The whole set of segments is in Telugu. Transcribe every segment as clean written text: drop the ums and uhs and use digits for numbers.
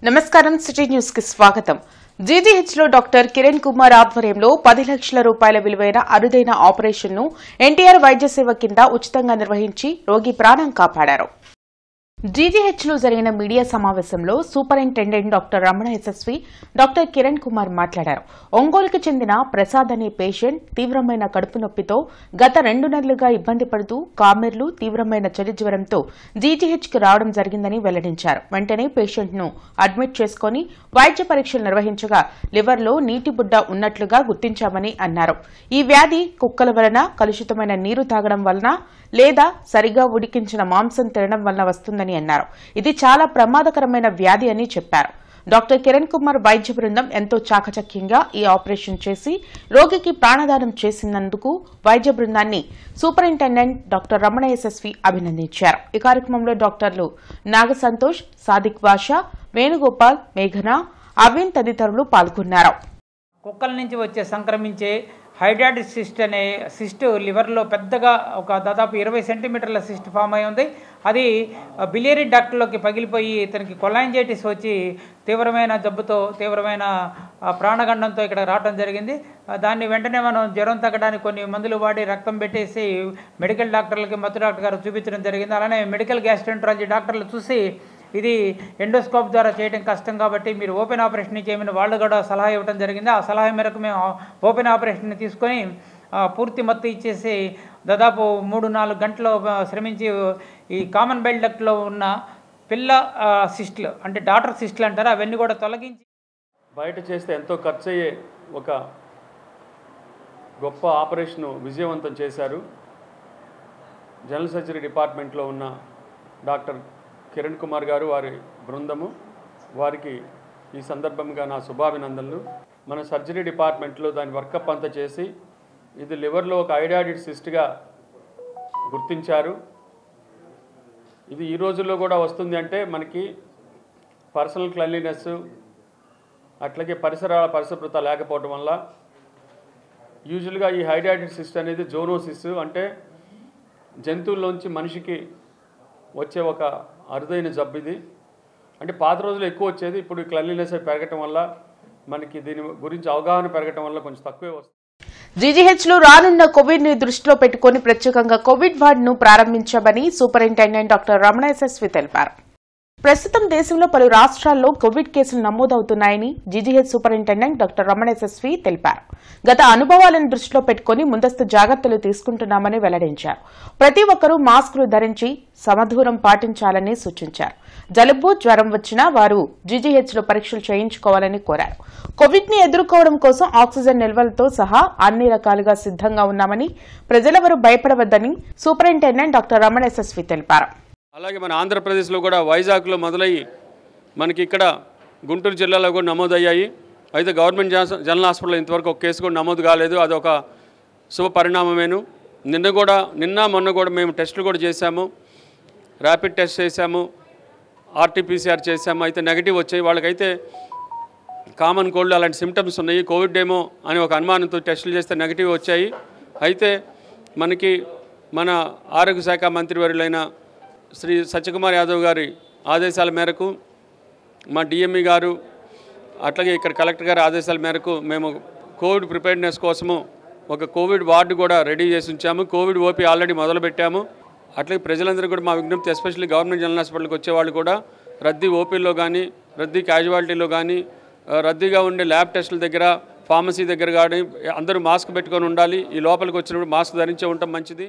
నమస్కారం సిటీ న్యూస్ కి స్వాగతం. జీజీహెచ్ లో డాక్టర్ కిరణ్ కుమార్ ఆధ్వర్యంలో 10 లక్షల రూపాయల విలువైన అరుదైన ఆపరేషన్ ను ఎన్టీఆర్ వైద్య సేవ కింద ఉచితంగా నిర్వహించి రోగి ప్రాణం కాపాడారు. జీజీహెచ్ లో జరిగిన మీడియా సమావేశంలో superintendent doctor Ramana SSV doctor Kiran Kumar మాట్లాడారు. ఒంగోలుకు చెందిన ప్రసాద్ అనే పేషెంట్ తీవ్రమైన కడుపు నొప్పితో గత 2 నెలలుగా ఇబ్బంది పడుతూ కామెర్లు తీవ్రమైన చలి జ్వరంతో జీజీహెచ్ కు రావడం జరిగిందని వెల్లడించారు. వెంటనే పేషెంట్ ను అడ్మిట్ చేసుకుని వైద్య పరీక్షలు నిర్వహించగా లివర్ లో నీటి బుడ్డ ఉన్నట్లుగా గుర్తించామని అన్నారు. ఈ వ్యాధి కుక్కల వలన, కలుషితమైన నీరు తాగడం వలన లేదా సరిగా ఉడికించిన మాంసం తినడం వలన వస్తుందని అన్నారు. ఇది చాలా ప్రమాదకరమైన వ్యాధి అని చెప్పారు. డాక్టర్ కిరణ్ కుమార్ వైద్య బృందం ఎంతో చాకచక్యంగా ఈ ఆపరేషన్ చేసి రోగికి ప్రాణదానం చేసినందుకు వైద్య బృందాన్ని సూపరింటెండెంట్ డాక్టర్ రమణ ఎస్ఎస్వి అభినందించారు. ఈ కార్యక్రమంలో డాక్టర్లు నాగ సంతోష్, సాదిక్ బాషా, వేణుగోపాల్, మేఘన, అవిన్ తదితరులు పాల్గొన్నారు. కుక్కల నుంచి వచ్చే సంక్రమించే హైడ్రాటిక్ సిస్ట్ అనే సిస్ట్ లివర్లో పెద్దగా ఒక దాదాపు 20 సెంటీమీటర్ల సిస్ట్ ఫామ్ అయి ఉంది. అది బిలియరీ డక్ట్లోకి పగిలిపోయి ఇతనికి కొలాంజైటిస్ వచ్చి తీవ్రమైన జబ్బుతో తీవ్రమైన ప్రాణగండంతో ఇక్కడ రావడం జరిగింది. దాన్ని వెంటనే మనం జ్వరం తగ్గడానికి కొన్ని మందులు వాడి రక్తం పెట్టేసి మెడికల్ డాక్టర్లకి మత్తు డాక్టర్ గారు చూపించడం జరిగింది. అలానే మెడికల్ గ్యాస్ట్రెంటరాలజీ డాక్టర్లు చూసి ఇది ఎండోస్కోప్ ద్వారా చేయడం కష్టం కాబట్టి మీరు ఓపెన్ ఆపరేషన్ చేయమని వాళ్ళు కూడా సలహా ఇవ్వడం జరిగింది. ఆ సలహా మేరకు మేము ఓపెన్ ఆపరేషన్ తీసుకొని పూర్తి మత్తు ఇచ్చేసి దాదాపు 3-4 గంటలు శ్రమించి ఈ కామన్ బైల్ డక్ట్లో ఉన్న పిల్ల సిస్టులు అంటే డాటర్ సిస్టులు అంటారు అవన్నీ కూడా తొలగించి బయట చేస్తే ఎంతో ఖర్చు అయ్యే ఒక గొప్ప ఆపరేషన్ విజయవంతం చేశారు. జనరల్ సర్జరీ డిపార్ట్మెంట్లో ఉన్న డాక్టర్ కిరణ్ కుమార్ గారు, వారి బృందము, వారికి ఈ సందర్భంగా నా శుభాభినందనలు. మన సర్జరీ డిపార్ట్మెంట్లో దాని వర్కప్ అంతా చేసి ఇది లివర్లో ఒక హైడ్రాటిక్ సిస్ట్గా గుర్తించారు. ఇది ఈ రోజుల్లో కూడా వస్తుంది అంటే మనకి పర్సనల్ క్లెన్లీనెస్ అట్లాగే పరిశుభ్రత లేకపోవడం వల్ల యూజువల్గా ఈ హైడ్రాటిక్ సిస్ట్ అనేది జోనోసిస్ అంటే జంతువుల్లోంచి మనిషికి వచ్చే ఒక అరుదైన జబ్బు ఇది. అంటే పాత రోజులు ఎక్కువ వచ్చేది, ఇప్పుడు క్లెన్లీనెస్ పెరగటం వల్ల మనకి దీని గురించి అవగాహన పెరగటం వల్ల కొంచెం తక్కువే వస్తుంది. జీజీహెచ్ లో రానున్న కోవిడ్ ని దృష్టిలో పెట్టుకుని ప్రత్యేకంగా కోవిడ్ వార్డ్ ను ప్రారంభించామని సూపరింటెండెంట్ డాక్టర్ రమణ ఎస్ఎస్వి తెలిపారు. ప్రస్తుతం దేశంలో పలు రాష్ట్రాల్లో కోవిడ్ కేసులు నమోదవుతున్నాయని GGH superintendent doctor Ramana SSV తెలిపారు. గత అనుభవాలను దృష్టిలో పెట్టుకుని ముందస్తు జాగ్రత్తలు తీసుకుంటున్నామని వెల్లడించారు. ప్రతి ఒక్కరూ మాస్కులు ధరించి సమదూరం పాటించాలని సూచించారు. జలుబు, జ్వరం వచ్చినా వారు జీజీహెచ్ లో పరీక్షలు చేయించుకోవాలని కోరారు. కోవిడ్ ని ఎదుర్కోవడం కోసం ఆక్సిజన్ నిల్వలతో సహా అన్ని రకాలుగా సిద్దంగా ఉన్నామని, ప్రజలెవరూ భయపడవద్దని సూపరింటెండెంట్ డాక్టర్ రమణ ఎస్ఎస్వి తెలిపారు. అలాగే మన ఆంధ్రప్రదేశ్లో కూడా వైజాగ్లో మొదలయ్యి మనకి ఇక్కడ గుంటూరు జిల్లాలో కూడా నమోదయ్యాయి. అయితే గవర్నమెంట్ జనరల్ హాస్పిటల్లో ఇంతవరకు ఒక కేసు కూడా నమోదు కాలేదు. అదొక శుభ పరిణామమేను. నిన్న మొన్న కూడా మేము టెస్టులు కూడా చేశాము, ర్యాపిడ్ టెస్ట్ చేశాము, ఆర్టీపీసీఆర్ చేశాము. అయితే నెగిటివ్ వచ్చాయి. వాళ్ళకైతే కామన్ కోల్డ్ అలాంటి సిమ్టమ్స్ ఉన్నాయి, కోవిడ్ ఏమో అని ఒక అనుమానంతో టెస్టులు చేస్తే నెగిటివ్ వచ్చాయి. అయితే మనకి మన ఆరోగ్య శాఖ మంత్రివర్యులైన శ్రీ సత్యకుమార్ యాదవ్ గారి ఆదేశాల మేరకు మా డిఎంఈ గారు అట్లాగే ఇక్కడ కలెక్టర్ గారి ఆదేశాల మేరకు మేము కోవిడ్ ప్రిపేర్నెస్ కోసము ఒక కోవిడ్ వార్డు కూడా రెడీ చేసి ఉంచాము. కోవిడ్ ఓపీ ఆల్రెడీ మొదలుపెట్టాము. అట్లాగే ప్రజలందరూ కూడా మా విజ్ఞప్తి, ఎస్పెషల్లీ గవర్నమెంట్ జనరల్ హాస్పిటల్కి వచ్చేవాళ్ళు కూడా రద్దీ ఓపీలో కానీ, రద్దీ క్యాజువాలిటీలో కానీ, రద్దీగా ఉండే ల్యాబ్ టెస్టుల దగ్గర, ఫార్మసీ దగ్గర కానీ అందరూ మాస్క్ పెట్టుకొని ఉండాలి. ఈ లోపలికి వచ్చినప్పుడు మాస్క్ ధరించే ఉండటం మంచిది.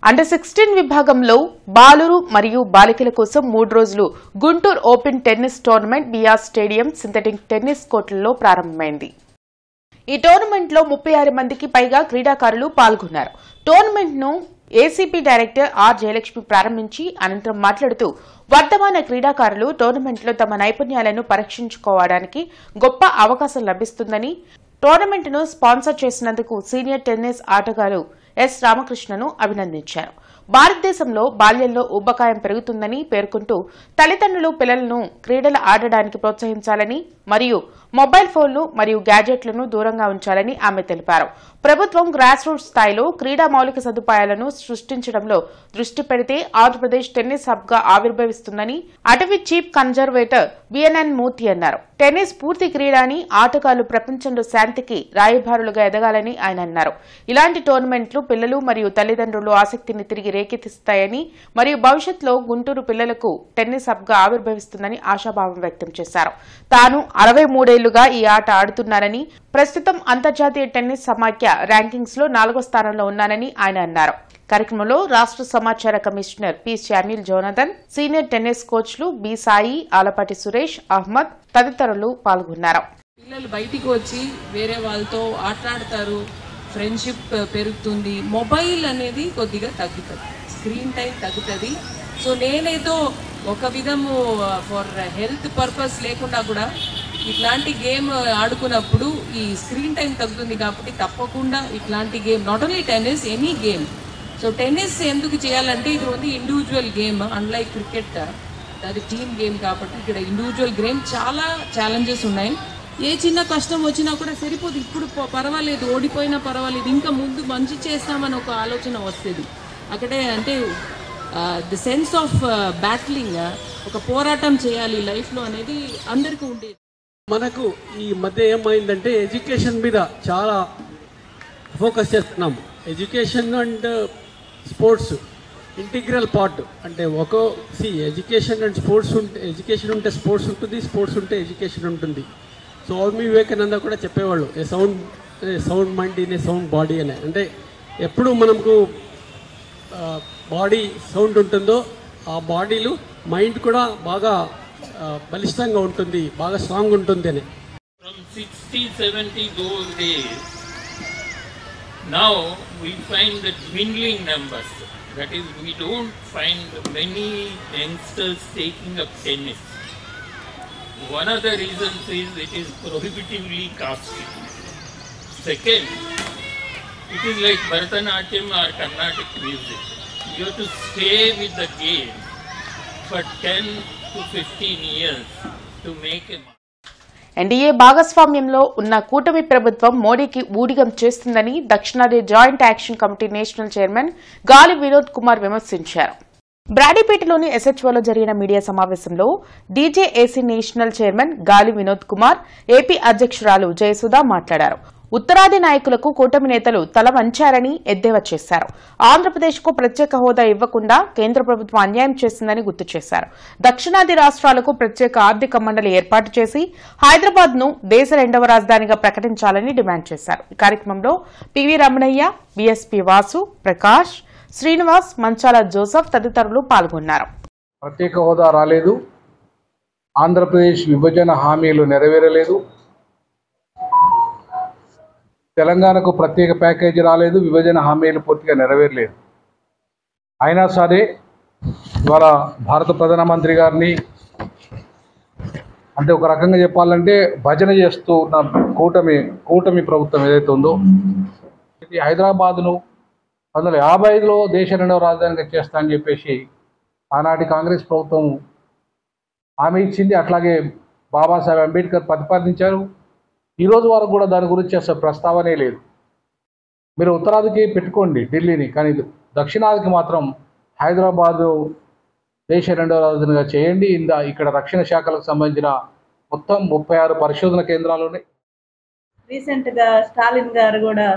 అండర్ 16 విభాగంలో బాలురు మరియు బాలికల కోసం 3 రోజులు Guntur open tennis tournament BR stadium synthetic tennis కోర్టులలో ప్రారంభమైంది. ఈ టోర్నమెంట్ లో 36 మందికి పైగా క్రీడాకారులు పాల్గొన్నారు. టోర్నమెంట్ ను ఏసీపీ డైరెక్టర్ ఆర్ జయలక్ష్మి ప్రారంభించి అనంతరం మాట్లాడుతూ వర్ధమాన క్రీడాకారులు టోర్నమెంట్ లో తమ నైపుణ్యాలను పరీక్షించుకోవడానికి గొప్ప అవకాశం లభిస్తుందని, టోర్నమెంట్ ను స్పాన్సర్ చేసినందుకు సీనియర్ టెన్నిస్ ఆటగారు ఎస్ రామకృష్ణను అభినందించారు. భారతదేశంలో బాల్యంలో ఊబకాయం పెరుగుతుందని పేర్కొంటూ తల్లిదండ్రులు పిల్లలను క్రీడలు ఆడడానికి ప్రోత్సహించాలని మరియు మొబైల్ ఫోన్లు మరియు గ్యాజెట్లను దూరంగా ఉంచాలని ఆమె తెలిపారు. ప్రభుత్వం గ్రాస్ రూట్ స్థాయిలో క్రీడా మౌలిక సదుపాయాలను సృష్టించడంలో దృష్టి పెడితే ఆంధ్రప్రదేశ్ టెన్నిస్ హబ్ గా ఆవిర్భవిస్తుందని అటవీ చీఫ్ కన్జర్వేటర్ బిఎన్ఎన్ మూర్తి అన్నారు. టెన్నిస్ పూర్తి క్రీడ అని, ఆటగాళ్లు ప్రపంచంలో శాంతికి రాయబారులుగా ఎదగాలని ఆయన అన్నారు. ఇలాంటి టోర్నమెంట్లు పిల్లలు మరియు తల్లిదండ్రులు ఆసక్తిని తిరిగి రేకెత్తిస్తాయని మరియు భవిష్యత్తులో గుంటూరు పిల్లలకు టెన్నిస్ హబ్ గా ఆవిర్భవిస్తుందని ఆశాభావం వ్యక్తం చేశారు. తాను 63 ఏళ్లుగా ఈ ఆట ఆడుతున్నారని, ప్రస్తుతం అంతర్జాతీయ టెన్నిస్ సమాఖ్య ర్యాంకింగ్స్ లో 4వ స్థానంలో ఉన్నానని ఆయన అన్నారు. కార్యక్రమంలో రాష్ట్ర సమాచార commissioner P Samuel Jonathan, senior tennis కోచ్లు బి సాయి, ఆలపాటి సురేష్, అహ్మద్ తదితరులు పాల్గొన్నారు. పిల్లలు బయటికి వచ్చి వేరే వాళ్ళతో ఆటలాడతారు, ఫ్రెండ్షిప్ పెరుగుతుంది, మొబైల్ అనేది కొద్దిగా తగ్గుతుంది, స్క్రీన్ టైం తగ్గుతుంది. సో నేనేదో ఒక విధము ఫర్ హెల్త్ పర్పస్ లేకుండా కూడా ఇట్లాంటి గేమ్ ఆడుకున్నప్పుడు ఈ స్క్రీన్ టైం తగ్గుతుంది. కాబట్టి తప్పకుండా ఇట్లాంటి game, not only tennis, any game. So tennis ఎందుకు చేయాలంటే ఇది only individual game, unlike cricket అది టీమ్ గేమ్. కాబట్టి ఇక్కడ ఇండివిజువల్ గేమ్ చాలా ఛాలెంజెస్ ఉన్నాయి. ఏ చిన్న కష్టం వచ్చినా కూడా సరిపోదు, ఇప్పుడు పర్వాలేదు, ఓడిపోయినా పర్వాలేదు, ఇంకా ముందు మంచి చేస్తామని ఒక ఆలోచన వస్తుంది. అక్కడే అంటే ది సెన్స్ ఆఫ్ బ్యాట్లింగ్, ఒక పోరాటం చేయాలి లైఫ్లో అనేది అందరికీ ఉండేది. మనకు ఈ మధ్య ఏమైందంటే ఎడ్యుకేషన్ మీద చాలా ఫోకస్ చేస్తున్నాము. Education and sports integral part. అంటే ఎడ్యుకేషన్ అండ్ స్పోర్ట్స్ ఉంటే, ఎడ్యుకేషన్ ఉంటే స్పోర్ట్స్ ఉంటుంది, స్పోర్ట్స్ ఉంటే ఎడ్యుకేషన్ ఉంటుంది. స్వామి వివేకానంద కూడా చెప్పేవాళ్ళు, a sound mind in a sound body అని. అంటే ఎప్పుడు మనకు బాడీ సౌండ్ ఉంటుందో ఆ బాడీలు మైండ్ కూడా బాగా బలిష్టంగా ఉంటుంది, బాగా స్ట్రాంగ్ ఉంటుంది అని. From 60-70 those days, now we find the dwindling numbers. That is, we don't find many youngsters taking up tennis. One of the reasons is it is prohibitively costly. Second, it is like Bharatanatyam or Carnatic music. You have to stay with the game for 10 to 15 years to make a mark. NDA భాగస్వామ్యంలో ఉన్న కూటమి ప్రభుత్వం మోడీకి ఊడిగం చేస్తుందని దక్షిణాది joint action committee national chairman Gali Vinod Kumar విమర్శించారు. బ్రాడీపేటలోని ఎస్హెచ్ఓలో జరిగిన మీడియా సమావేశంలో డీజేఏసీ national chairman Gali Vinod Kumar, AP అధ్యక్షురాలు జయసుధ మాట్లాడారు. ఉత్తరాది నాయకులకు కూటమి నేతలు తల వంచారని ఎద్దేవా చేశారు. ఆంధ్రప్రదేశ్కు ప్రత్యేక హోదా ఇవ్వకుండా కేంద్ర ప్రభుత్వం అన్యాయం చేసిందని గుర్తు చేశారు. దక్షిణాది రాష్ట్రాలకు ప్రత్యేక ఆర్థిక మండలి ఏర్పాటు చేసి హైదరాబాద్ ను దేశ 2వ రాజధానిగా ప్రకటించాలని డిమాండ్ చేశారు. ఈ కార్యక్రమంలో పివి రమణయ్య, బీఎస్పీ వాసు, ప్రకాష్, శ్రీనివాస్, మంచాల జోసెఫ్ తదితరులు పాల్గొన్నారు. ప్రత్యేక హోదా రాలేదు, ఆంధ్రప్రదేశ్ విభజన హామీలు నెరవేరలేదు, తెలంగాణకు ప్రత్యేక ప్యాకేజీ రాలేదు, విభజన హామీలు పూర్తిగా నెరవేరలేదు. అయినా సరే ఇవాళ భారత ప్రధానమంత్రి గారిని అంటే ఒక రకంగా చెప్పాలంటే భజన చేస్తూ ఉన్న కూటమి ప్రభుత్వం ఏదైతే ఉందో, ఇది హైదరాబాద్ను 1955లో దేశ 2వ రాజధానిగా చేస్తా అని చెప్పేసి ఆనాటి కాంగ్రెస్ ప్రభుత్వం హామీ ఇచ్చింది. అట్లాగే బాబాసాహెబ్ అంబేద్కర్ ప్రతిపాదించారు. ఈరోజు వరకు కూడా దాని గురించి అసలు ప్రస్తావనే లేదు. మీరు ఉత్తరాదికి పెట్టుకోండి ఢిల్లీని, కానీ దక్షిణాదికి మాత్రం హైదరాబాదు దేశ 2వ రాజధానిగా చేయండి. ఇక్కడ రక్షణ శాఖలకు సంబంధించిన మొత్తం 36 పరిశోధన కేంద్రాలు ఉన్నాయి. రీసెంట్గా స్టాలిన్ గారు కూడా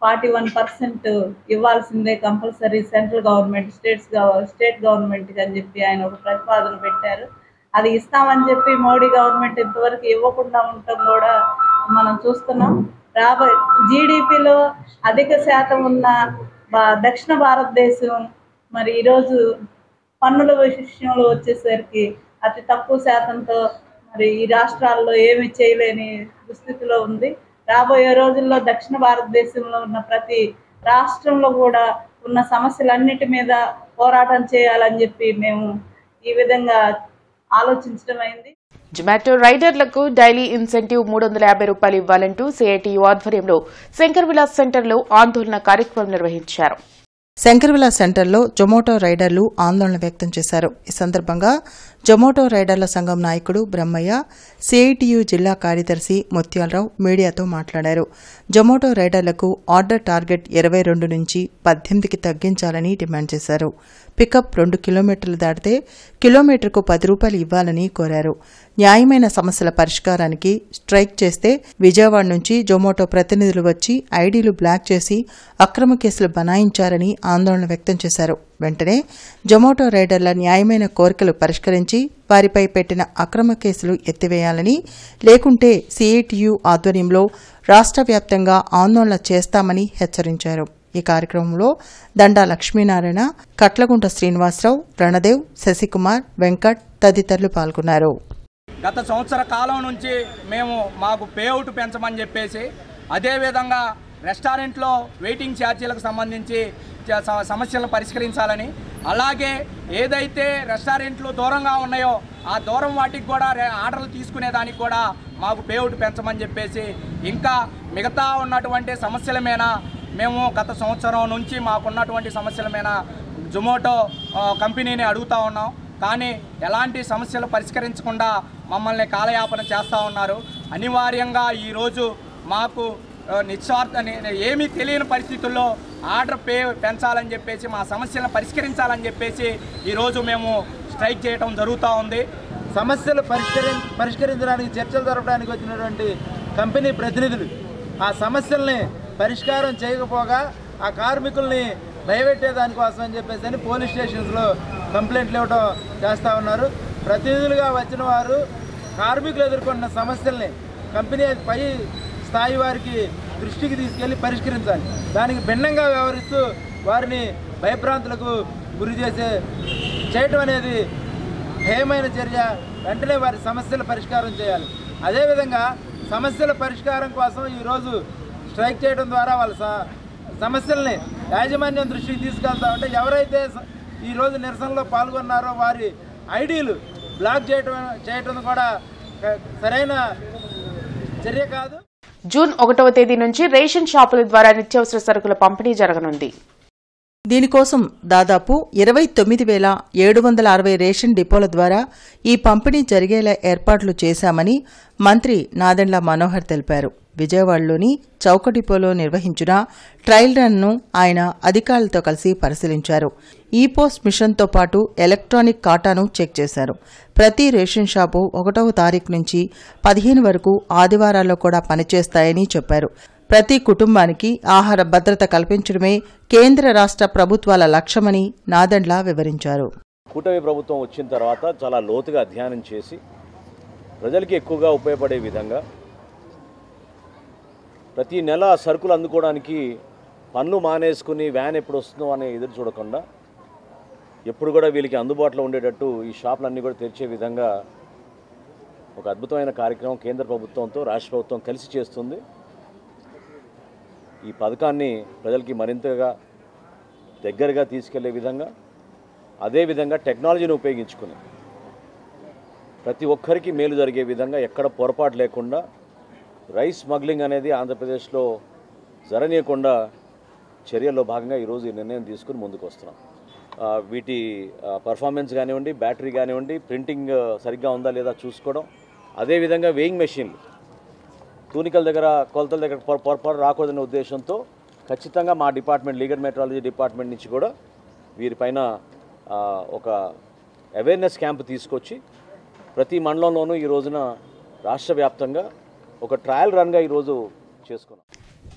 41% ఇవ్వాల్సిందే కంపల్సరీ సెంట్రల్ గవర్నమెంట్, స్టేట్ గవర్నమెంట్కి అని చెప్పి ఆయన ఒక ప్రతిపాదన పెట్టారు. అది ఇస్తామని చెప్పి మోడీ గవర్నమెంట్ ఇంతవరకు ఇవ్వకుండా ఉండటం కూడా మనం చూస్తున్నాం. రాబోయే జీడిపిలో అధిక శాతం ఉన్న దక్షిణ భారతదేశం మరి ఈరోజు పన్నుల విషయంలో వచ్చేసరికి అతి తక్కువ శాతంతో మరి ఈ రాష్ట్రాల్లో ఏమి చేయలేని దుస్థితిలో ఉంది. రాబోయే రోజుల్లో దక్షిణ భారతదేశంలో ఉన్న ప్రతి రాష్ట్రంలో కూడా ఉన్న సమస్యలన్నిటి మీద పోరాటం చేయాలని చెప్పి మేము ఈ విధంగా ఆలోచించడం అయింది. జొమాటో రైడర్లకు డైలీ ఇన్సెంటివ్ 350 రూపాయలు ఇవ్వాలంటూ సిఐటియు ఆధ్వర్యంలో శంకర్ విలాస్ సెంటర్లో ఆందోళన కార్యక్రమం నిర్వహించారు. శంకర్ విలాస్ సెంటర్లో జొమాటో రైడర్లు ఆందోళన వ్యక్తం చేశారు. ఈ సందర్భంగా జొమాటో రైడర్ల సంఘం నాయకుడు బ్రహ్మయ్య, సిఐటియు జిల్లా కార్యదర్శి ముత్యాలరావు మీడియాతో మాట్లాడారు. జొమాటో రైడర్లకు ఆర్డర్ టార్గెట్ 22 నుంచి 18కి తగ్గించాలని డిమాండ్ చేశారు. పికప్ 2 కిలోమీటర్లు దాటితే కిలోమీటర్కు 10 రూపాయలు ఇవ్వాలని కోరారు. న్యాయమైన సమస్యల పరిష్కారానికి స్ట్రైక్ చేస్తే విజయవాడ నుంచి జొమాటో ప్రతినిధులు వచ్చి ఐడీలు బ్లాక్ చేసి అక్రమ కేసులు బనాయించారని ఆందోళన వ్యక్తం చేశారు. వెంటనే జొమాటో రైడర్ల న్యాయమైన కోరికలు పరిష్కరించి వారిపై పెట్టిన అక్రమ కేసులు ఎత్తివేయాలని, లేకుంటే సిఐటియు ఆధ్వర్యంలో రాష్ట్ర వ్యాప్తంగా ఆందోళన చేస్తామని హెచ్చరించారు. ఈ కార్యక్రమంలో దండా లక్ష్మీనారాయణ, కట్లగుంట శ్రీనివాసరావు, రణదేవ్, శశికుమార్, వెంకట్ తదితరులు పాల్గొన్నారు. గత సంవత్సర కాలం నుంచి మేము మాకు పేఅవుట్ పెంచమని చెప్పేసి, అదేవిధంగా రెస్టారెంట్లో వెయిటింగ్ ఛార్జీలకు సంబంధించి సమస్యలను పరిష్కరించాలని, అలాగే ఏదైతే రెస్టారెంట్లు దూరంగా ఉన్నాయో ఆ దూరం వాటికి కూడా ఆర్డర్లు తీసుకునేదానికి కూడా మాకు పేఅవుట్ పెంచమని చెప్పేసి, ఇంకా మిగతా ఉన్నటువంటి సమస్యల మీద మేము గత సంవత్సరం నుంచి మాకున్నటువంటి సమస్యల మీద జొమాటో కంపెనీని అడుగుతూ ఉన్నాం. కానీ ఎలాంటి సమస్యలు పరిష్కరించకుండా మమ్మల్ని కాలయాపన చేస్తూ ఉన్నారు. అనివార్యంగా ఈరోజు మాకు ఏమీ తెలియని పరిస్థితుల్లో ఆర్డర్ పెంచాలని చెప్పేసి, మా సమస్యలను పరిష్కరించాలని చెప్పేసి ఈరోజు మేము స్ట్రైక్ చేయడం జరుగుతూ ఉంది. సమస్యలు పరిష్కరించడానికి చర్చలు జరపడానికి వచ్చినటువంటి కంపెనీ ప్రతినిధులు ఆ సమస్యల్ని పరిష్కారం చేయకపోగా ఆ కార్మికుల్ని భయపెట్టే దానికోసం అని చెప్పేసి పోలీస్ స్టేషన్స్లో కంప్లైంట్లు ఇవ్వడం చేస్తూ ఉన్నారు. ప్రతినిధులుగా వచ్చిన వారు కార్మికులు ఎదుర్కొన్న సమస్యల్ని కంపెనీ పై స్థాయి వారికి దృష్టికి తీసుకెళ్లి పరిష్కరించాలి. దానికి భిన్నంగా వ్యవహరిస్తూ వారిని భయభ్రాంతులకు గురి చేయటం అనేది హేయమైన చర్య. వెంటనే వారి సమస్యల పరిష్కారం చేయాలి. అదేవిధంగా సమస్యల పరిష్కారం కోసం ఈరోజు స్ట్రైక్ చేయడం ద్వారా వాళ్ళ సమస్యల్ని యాజమాన్యం దృష్టికి తీసుకెళ్తామంటే, ఎవరైతే ఈరోజు నిరసనలో పాల్గొన్నారో వారి ఐడీలు బ్లాక్ చేయటం కూడా సరైన చర్య కాదు. జూన్ 1వ తేదీ నుంచి రేషన్ షాపుల ద్వారా నిత్యావసర సరుకుల పంపిణీ జరగనుంది. దీనికోసం దాదాపు 29,760 రేషన్ డిపోల ద్వారా ఈ పంపిణీ జరిగేలా ఏర్పాట్లు చేశామని మంత్రి నాదెండ్ల మనోహర్ తెలిపారు. విజయవాడలోని చౌక డిపోలో నిర్వహించిన ట్రయల్ రన్ను ఆయన అధికారులతో కలిసి పరిశీలించారు. ఈ పోస్ట్ మిషన్తో పాటు ఎలక్ట్రానిక్ కాటాను చెక్ చేశారు. ప్రతి రేషన్ షాపు 1వ తారీఖు నుంచి 15 వరకు ఆదివారాల్లో కూడా పనిచేస్తాయని చెప్పారు. ప్రతి కుటుంబానికి ఆహార భద్రత కల్పించడమే కేంద్ర రాష్ట్ర ప్రభుత్వాల లక్ష్యమని నాదెండ్ల వివరించారు. కూటమి ప్రభుత్వం వచ్చిన తర్వాత చాలా లోతుగా అధ్యయనం చేసి ప్రజలకి ఎక్కువగా ఉపయోగపడే విధంగా ప్రతి నెల సరుకులు అందుకోవడానికి పనులు మానేసుకుని వ్యాన్ ఎప్పుడు వస్తుందో అనే ఎదురు చూడకుండా ఎప్పుడు కూడా వీళ్ళకి అందుబాటులో ఉండేటట్టు ఈ షాపులన్నీ కూడా తెరిచే విధంగా ఒక అద్భుతమైన కార్యక్రమం కేంద్ర ప్రభుత్వంతో రాష్ట్ర ప్రభుత్వం కలిసి చేస్తుంది. ఈ పథకాన్ని ప్రజలకి మరింతగా దగ్గరగా తీసుకెళ్లే విధంగా, అదేవిధంగా టెక్నాలజీని ఉపయోగించుకుని ప్రతి ఒక్కరికి మేలు జరిగే విధంగా, ఎక్కడ పొరపాటు లేకుండా రైస్ స్మగ్లింగ్ అనేది ఆంధ్రప్రదేశ్లో జరగనీయకుండా చర్యల్లో భాగంగా ఈరోజు ఈ నిర్ణయం తీసుకుని ముందుకు వస్తున్నాం. వీటి పర్ఫార్మెన్స్ కానివ్వండి, బ్యాటరీ కానివ్వండి, ప్రింటింగ్ సరిగ్గా ఉందా లేదా చూసుకోవడం, అదేవిధంగా వేయింగ్ మెషిన్లు తూనికల దగ్గర కొలతల దగ్గర పొరపాటు రాకూడదనే ఉద్దేశంతో ఖచ్చితంగా మా డిపార్ట్మెంట్ లీగల్ మెట్రాలజీ డిపార్ట్మెంట్ నుంచి కూడా వీరిపైన ఒక అవేర్నెస్ క్యాంప్ తీసుకొచ్చి ప్రతి మండలంలోనూ ఈ రోజున రాష్ట్ర వ్యాప్తంగా ఒక ట్రయల్ రన్గా ఈరోజు చేసుకున్నాం.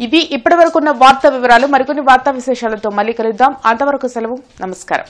ఇవి ఇప్పటివరకున్న వార్తా వివరాలు. మరికొన్ని వార్తా విశేషాలతో మళ్ళీ కలుద్దాం. అంతవరకు సెలవు. నమస్కారం.